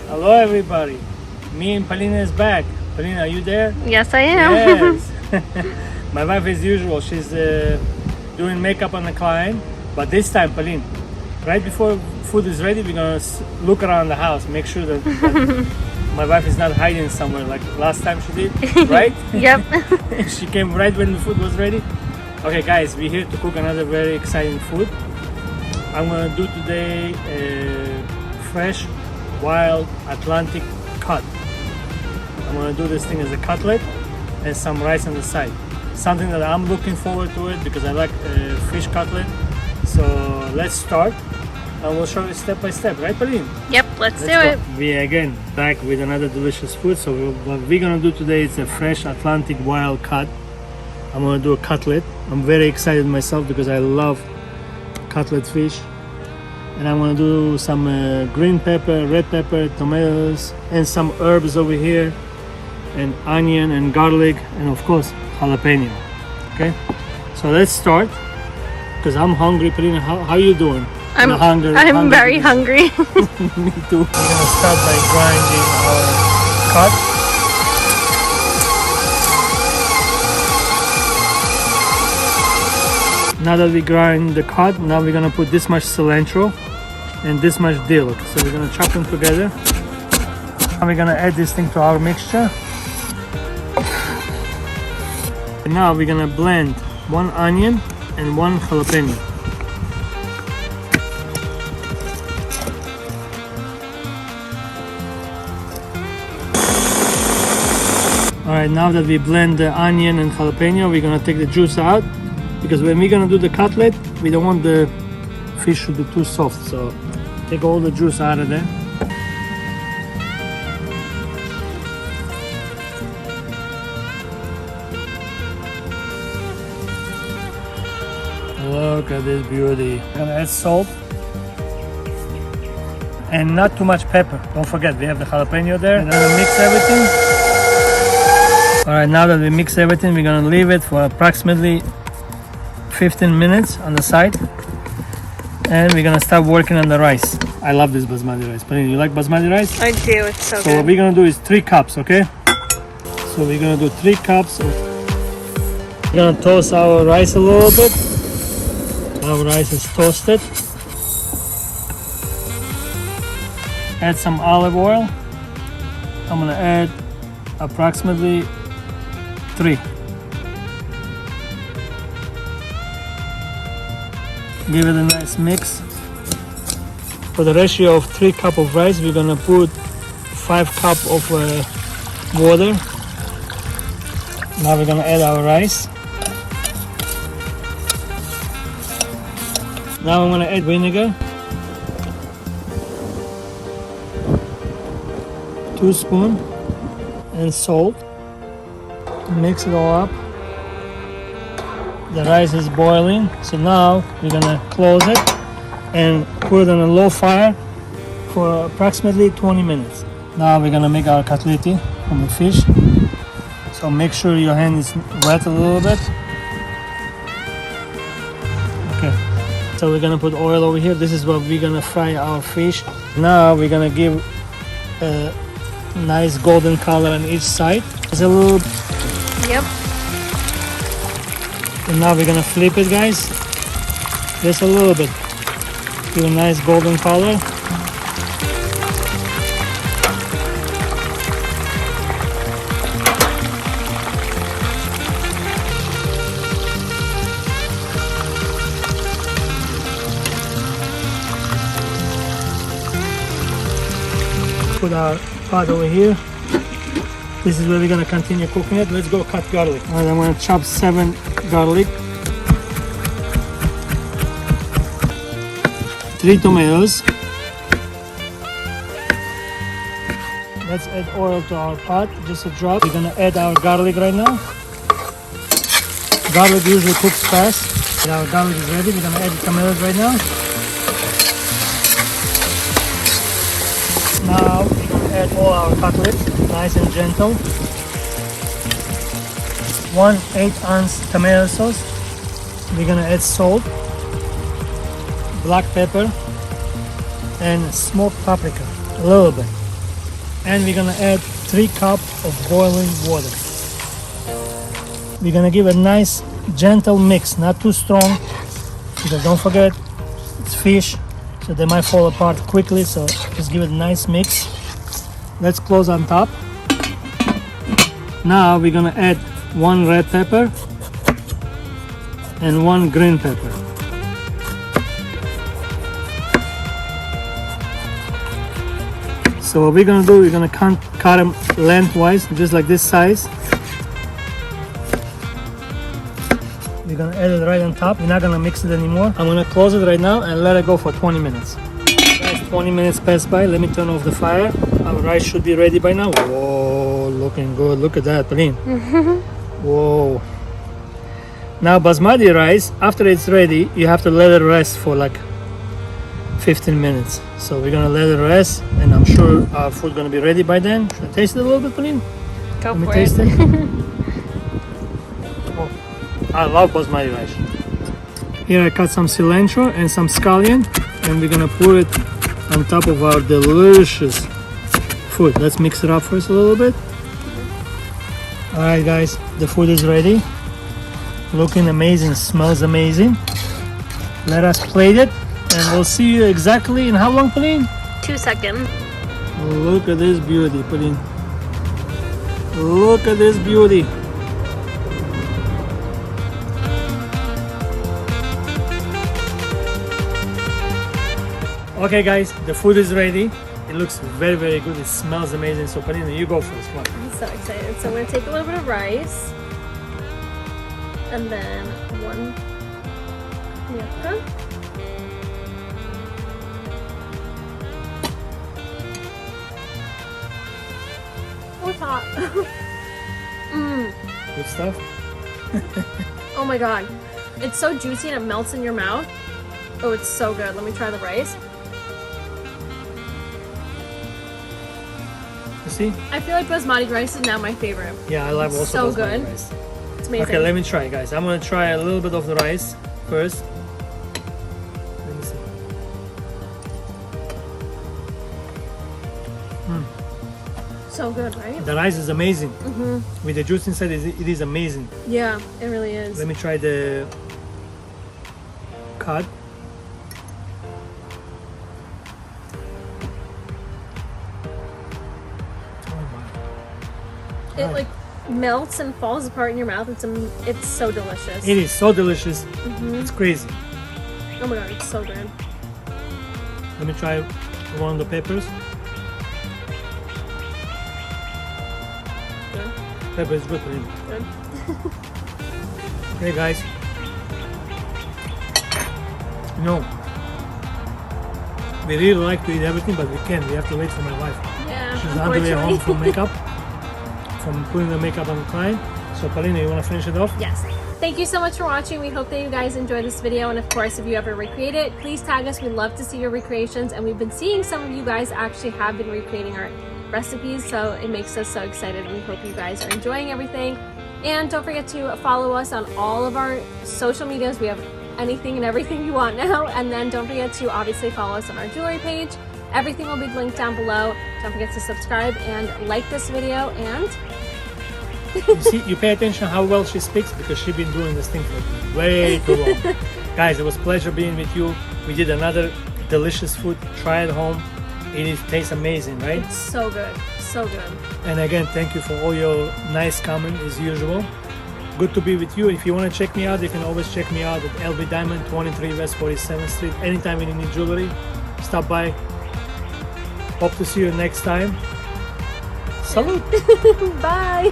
Hello everybody. Me and Polina is back. Polina, are you there? Yes, I am. Yes. My wife as usual, she's doing makeup on the client. But this time, Pauline, right before food is ready, we're gonna look around the house, make sure that my wife is not hiding somewhere like last time she did, right? Yep. She came right when the food was ready. Okay guys, we're here to cook another very exciting food. I'm gonna do today a fresh, wild Atlantic cut. I'm gonna do this thing as a cutlet and some rice on the side. Something that I'm looking forward to it because I like fish cutlet. So let's start and we'll show you step by step, right Pauline? Yep, let's do go. it. We again back with another delicious food. So what we're gonna do today is a fresh Atlantic wild cut. I'm gonna do a cutlet. I'm very excited myself because I love cutlet fish. And I'm gonna do some green pepper, red pepper, tomatoes, and some herbs over here, and onion and garlic, and of course jalapeno. Okay, so let's start because I'm hungry. Polina, how are you doing? I'm very hungry. Me too. We're gonna start by grinding our cut. Now that we grind the cut, now we're gonna put this much cilantro and this much dill. So we're gonna chop them together. Now we're gonna add this thing to our mixture. And now we're gonna blend 1 onion and 1 jalapeno. Alright, now that we blend the onion and jalapeno, we're gonna take the juice out because when we're gonna do the cutlet, we don't want the fish to be too soft. So take all the juice out of there. Look at this beauty. I'm gonna add salt and not too much pepper. Don't forget, we have the jalapeno there. We're gonna mix everything. Alright, now that we mix everything, we're gonna leave it for approximately 15 minutes on the side. And we're gonna start working on the rice. I love this basmati rice. Pauline, you like basmati rice? I do, it's so So good. what we're gonna do is 3 cups, okay? So we're gonna do 3 cups. We're gonna toast our rice a little bit. Our rice is toasted. Add some olive oil. I'm gonna add approximately 3. Give it a nice mix. For the ratio of 3 cups of rice, we're gonna put 5 cups of water. Now we're gonna add our rice. Now I'm gonna add vinegar. 2 spoons and salt. Mix it all up. The rice is boiling, so now we're gonna close it and put it on a low fire for approximately 20 minutes. Now we're gonna make our cutleti from the fish. So make sure your hand is wet a little bit. Okay, so we're gonna put oil over here. This is what we're gonna fry our fish. Now we're gonna give a nice golden color on each side. Just a little. Yep. And now we're gonna flip it, guys. Just a little bit. Give a nice golden color. Put our pot over here. This is where we're gonna continue cooking it. Let's go cut garlic. All right, I'm gonna chop 7 garlic, 3 tomatoes. Let's add oil to our pot, just a drop. We're gonna add our garlic right now. Garlic usually cooks fast. When our garlic is ready, we're gonna add the tomatoes right now. Now we're gonna add all our cutlets, nice and gentle. 1 8-ounce tomato sauce. We're gonna add salt, black pepper, and smoked paprika, a little bit. And we're gonna add 3 cups of boiling water. We're gonna give a nice gentle mix, not too strong, because don't forget it's fish, so they might fall apart quickly, so just give it a nice mix. Let's close on top. Now we're gonna add 1 red pepper and 1 green pepper. So what we're gonna do, we're gonna cut them lengthwise, just like this size. We're gonna add it right on top. We're not gonna mix it anymore. I'm gonna close it right now and let it go for 20 minutes. Guys, 20 minutes passed by. Let me turn off the fire. Our rice should be ready by now. Whoa, looking good. Look at that, Pauline. Whoa. Now basmati rice, after it's ready, you have to let it rest for like 15 minutes. So we're gonna let it rest, and I'm sure our food gonna be ready by then. Should I taste it a little bit, Pauline? Go Let me for taste it. it. Oh, I love basmati rice. Here I cut some cilantro and some scallion, and we're gonna put it on top of our delicious food. Let's mix it up first a little bit. All right, guys, the food is ready. Looking amazing, smells amazing. Let us plate it, and we'll see you exactly in how long, Pauline? 2 seconds. Look at this beauty, Pauline. Look at this beauty. Okay, guys, the food is ready. It looks very, very good. It smells amazing. So, Pauline, you go first. Come on. I'm so excited. So I'm gonna take a little bit of rice. And then 1 yucca. Oh, it's hot. Good stuff. Oh my god. It's so juicy and it melts in your mouth. Oh, it's so good. Let me try the rice. You see? I feel like basmati rice is now my favorite. Yeah, I love also So basmati good. rice. It's amazing. Okay, let me try, guys. I'm gonna try a little bit of the rice first. Let me see. So good, right? The rice is amazing. With the juice inside, it is amazing. Yeah, it really is. Let me try the cod. Oh my. It like melts and falls apart in your mouth. It's so delicious. It is so delicious. It's crazy. Oh my god, it's so good. Let me try one of the peppers. Good. Pepper is good. Good. Hey guys. You know, we really like to eat everything, but we can't. We have to wait for my wife. Yeah. She's on the way home unfortunately. from makeup, from putting the makeup on the client. So Paulina, you want to finish it off? Yes. Thank you so much for watching. We hope that you guys enjoyed this video, and of course, if you ever recreate it, please tag us. We'd love to see your recreations, and we've been seeing some of you guys actually have been recreating our recipes, so it makes us so excited, and we hope you guys are enjoying everything. And don't forget to follow us on all of our social medias. We have anything and everything you want now. And then don't forget to obviously follow us on our jewelry page. Everything will be linked down below. Don't forget to subscribe and like this video. And You see, you pay attention how well she speaks because she's been doing this thing for way too long. Guys, it was a pleasure being with you. We did another delicious food. Try it home. It tastes amazing, right? it's so good. So good. And again, thank you for all your nice comments as usual. Good to be with you. If you want to check me out, you can always check me out at LB Diamond, 23 West 47th Street. Anytime you need jewelry, stop by. Hope to see you next time. Salute! Bye!